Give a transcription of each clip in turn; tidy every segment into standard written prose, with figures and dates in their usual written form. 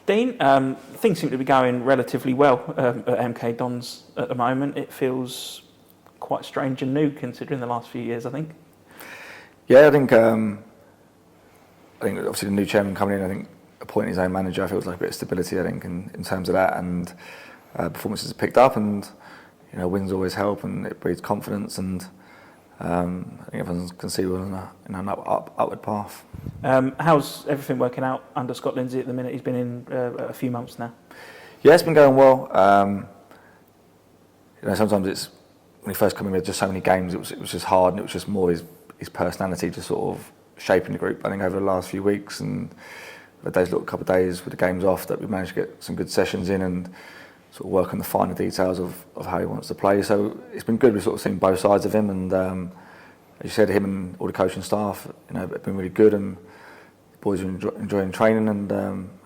Dean, things seem to be going relatively well at MK Dons at the moment. It feels quite strange and new considering the last few years, I think. Yeah, I think obviously the new chairman coming in, I think appointing his own manager feels like a bit of stability, I think, in terms of that, and performances have picked up, and wins always help, and it breeds confidence, and I think everyone can see we're on an upward path. How's everything working out under Scott Lindsay at the minute? He's been in a few months now. Yeah, it's been going well. Sometimes it's when he first came in with just so many games, it was just hard, and it was just more his personality just sort of shaping the group. I think over the last few weeks and those little couple of days with the games off, that we managed to get some good sessions in and sort of work on the finer details of how he wants to play. So it's been good. We've sort of seen both sides of him, and as you said, him and all the coaching staff, have been really good, and the boys are enjoying training, and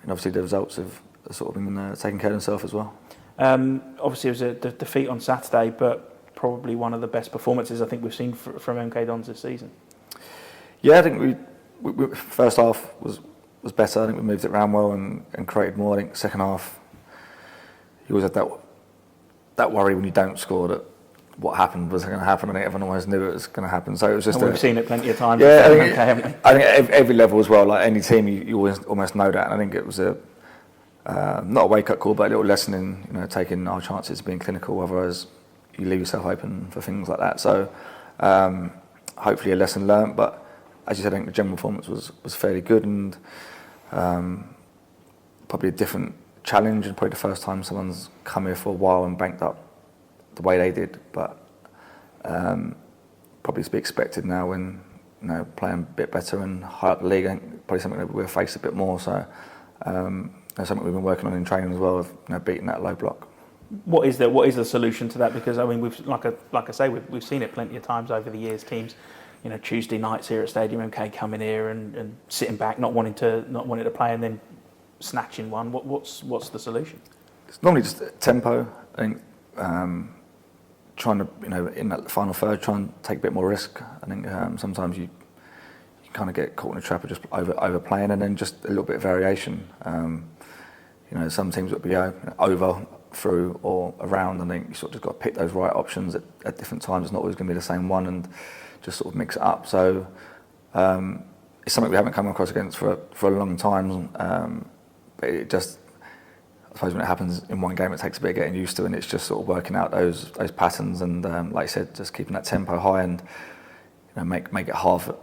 obviously the results have sort of been taking care of themselves as well. Obviously, it was a defeat on Saturday, but probably one of the best performances I think we've seen from MK Dons this season. Yeah, I think we first half was better. I think we moved it around well and created more. I think second half, you always had that worry when you don't score that what happened was going to happen. I think everyone always knew it was going to happen. So it was just. And we've seen it plenty of times. Yeah, I think every level as well. Like any team, you always almost know that. And I think it was not a wake-up call, but a little lesson in taking our chances, being clinical. Otherwise, you leave yourself open for things like that. So hopefully a lesson learnt. But as you said, I think the general performance was fairly good, and probably a different challenge, and probably the first time someone's come here for a while and banked up the way they did. But probably to be expected now when playing a bit better and high up the league. I think probably something that we'll face a bit more. So that's something we've been working on in training as well, of beating that low block. What is the solution to that? Because I mean, we've like I say, we've seen it plenty of times over the years. Teams, Tuesday nights here at Stadium MK coming here and sitting back, not wanting to play, and then snatching one. What's the solution? It's normally just tempo. I think trying to in that final third, try and take a bit more risk. I think sometimes you kind of get caught in a trap of just overplaying, and then just a little bit of variation. Some teams would be over, through or around. I think you sort of just got to pick those right options at different times. It's not always going to be the same one, and just sort of mix it up. So it's something we haven't come across against for a long time. But it just, I suppose when it happens in one game, it takes a bit of getting used to, and it's just sort of working out those patterns, and like I said, just keeping that tempo high, and make it hard for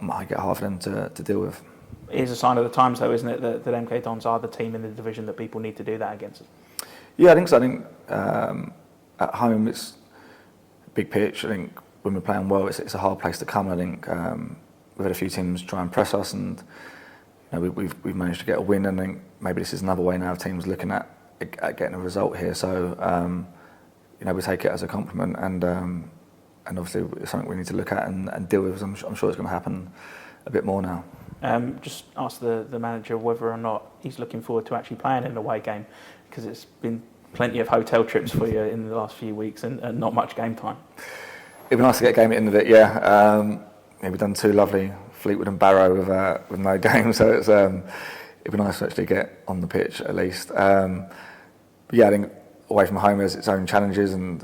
them to deal with. It is a sign of the times, though, isn't it, that MK Dons are the team in the division that people need to do that against. Yeah, I think so. I think at home it's a big pitch. I think when we're playing well, it's a hard place to come. I think we've had a few teams try and press us, and we've managed to get a win. And I think maybe this is another way now of teams looking at getting a result here. So we take it as a compliment, and obviously it's something we need to look at and deal with. I'm sure it's going to happen a bit more now. Just ask the manager whether or not he's looking forward to actually playing in an away game, because it's been plenty of hotel trips for you in the last few weeks and not much game time. It'd be nice to get a game at the end of it, yeah. We've done two lovely, Fleetwood and Barrow, with no game, so it'd be nice to actually get on the pitch at least. But yeah, I think away from home has its own challenges, and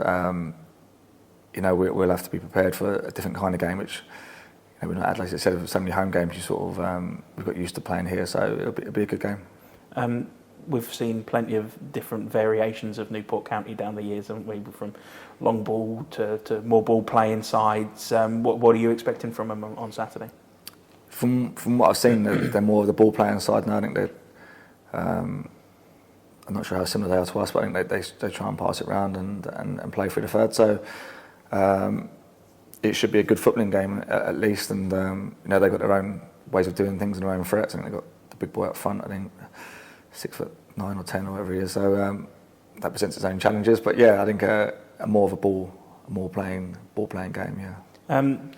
we'll have to be prepared for a different kind of game, which we're not, like I said, with so many home games, you sort of we've got used to playing here, so it'll be a good game. We've seen plenty of different variations of Newport County down the years, haven't we? From long ball to more ball playing sides. What are you expecting from them on Saturday? From what I've seen, they're more of the ball playing side now. I think they're. I'm not sure how similar they are to us, but I think they try and pass it around and play through the third. So it should be a good footballing game at least. And they've got their own ways of doing things and their own threats. I think they've got the big boy up front. I think 6'9" or 10 or whatever he is. So that presents its own challenges. But yeah, I think a more of a ball playing game. Yeah.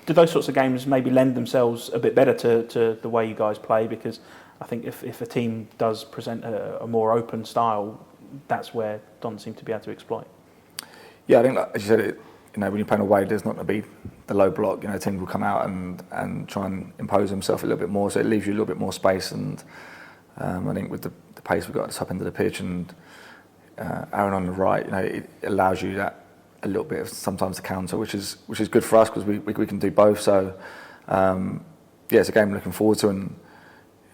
Do those sorts of games maybe lend themselves a bit better to the way you guys play? Because I think if a team does present a more open style, that's where Don seem to be able to exploit. Yeah, I think, as you said, when you're playing away, there's not going to be the low block. Teams will come out and try and impose themselves a little bit more, so it leaves you a little bit more space, and I think with the pace we've got at the top end of the pitch and Aaron on the right, it allows you that a little bit of sometimes the counter, which is good for us because we can do both. So it's a game we're looking forward to, and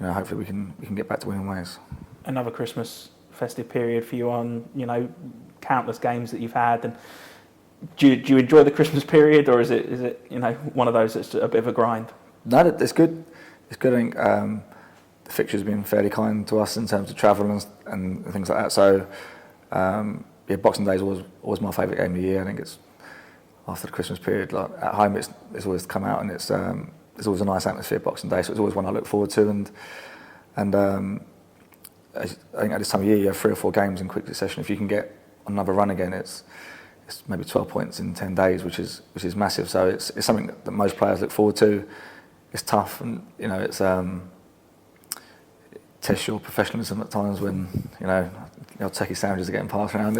hopefully we can get back to winning ways. Another Christmas festive period for you on countless games that you've had, and do you enjoy the Christmas period, or is it one of those that's a bit of a grind? No, it's good. It's good. I think the fixtures have been fairly kind to us in terms of travel and things like that. So Boxing Day is always my favourite game of the year. I think it's after the Christmas period. Like at home, it's always come out, and it's always a nice atmosphere. Boxing Day, so it's always one I look forward to. And I think at this time of year, you have 3 or 4 games in quick succession. If you can get another run again, it's maybe 12 points in 10 days, which is massive. So it's something that most players look forward to. It's tough, and it tests your professionalism at times when techie sandwiches are getting passed around.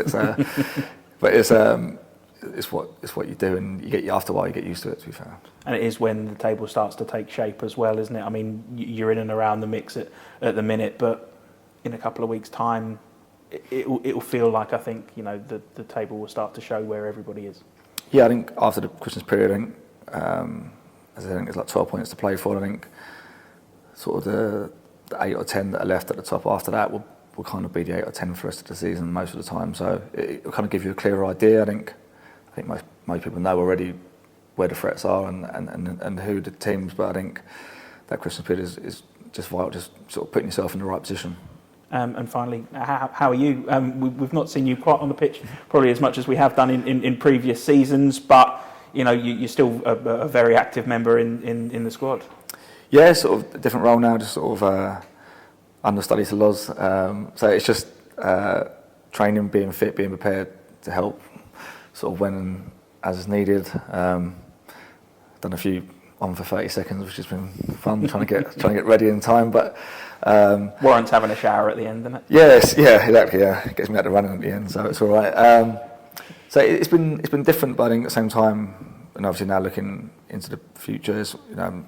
But it's what you do, and after a while you get used to it. To be fair, and it is when the table starts to take shape as well, isn't it? I mean, you're in and around the mix at the minute, but in a couple of weeks' time, it'll feel like, I think, the table will start to show where everybody is. Yeah, I think after the Christmas period, I think there's like 12 points to play for. I think sort of the 8 or 10 that are left at the top after that will kind of be the 8 or 10 for the rest of the season most of the time. So it'll kind of give you a clearer idea. I think most people know already where the threats are and who the teams, but I think that Christmas period is just vital, just sort of putting yourself in the right position. And finally, how are you? We've not seen you quite on the pitch probably as much as we have done in previous seasons, but you're still a very active member in the squad. Yeah, sort of a different role now, just sort of understudy to Loz. So it's just training, being fit, being prepared to help sort of when and as is needed. Done a few on for 30 seconds, which has been fun, trying to get ready in time, but warrants having a shower at the end, doesn't it? Yes, yeah, exactly. Yeah, it gets me out of running at the end, so it's all right. So it's been different, but I think at the same time, and obviously now looking into the future, I'm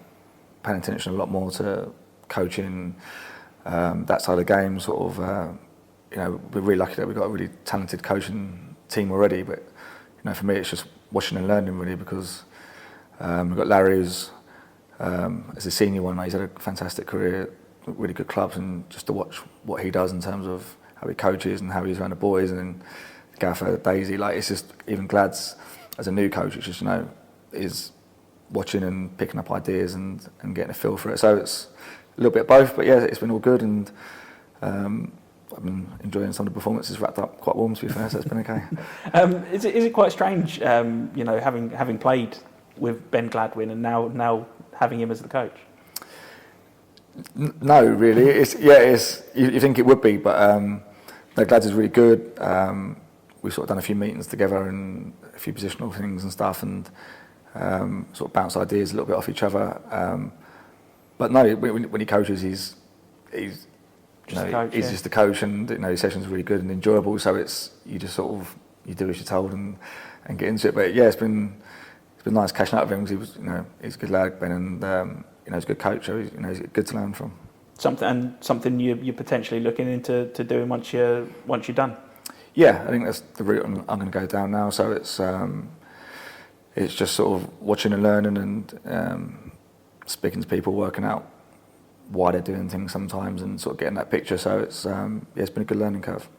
paying attention a lot more to coaching, that side of the game. Sort of, we're really lucky that we've got a really talented coaching team already. But for me, it's just watching and learning really, because we've got Larry, who's as a senior one, he's had a fantastic career, really good clubs, and just to watch what he does in terms of how he coaches and how he's around the boys, and then Gaffer, Daisy, it's just even Glad's as a new coach, it's just is watching and picking up ideas and getting a feel for it. So it's a little bit of both, but yeah, it's been all good, and I've been enjoying some of the performances. Wrapped up quite warm, to be fair, so it's been okay. Is it quite strange, having played with Ben Gladwin and now having him as the coach? No, really. You think it would be, but Glad's is really good. We've sort of done a few meetings together and a few positional things and stuff, and sort of bounce ideas a little bit off each other. But no, when he coaches, he's just a coach, and his sessions are really good and enjoyable. So you just sort of do as you're told and get into it. But yeah, it's been nice catching up with him, because he's a good lad, Ben, and he's a good coach. So he's good to learn from. Something you're potentially looking into doing once you're done. Yeah, I think that's the route I'm going to go down now. So it's just sort of watching and learning and speaking to people, working out why they're doing things sometimes, and sort of getting that picture. So it's been a good learning curve.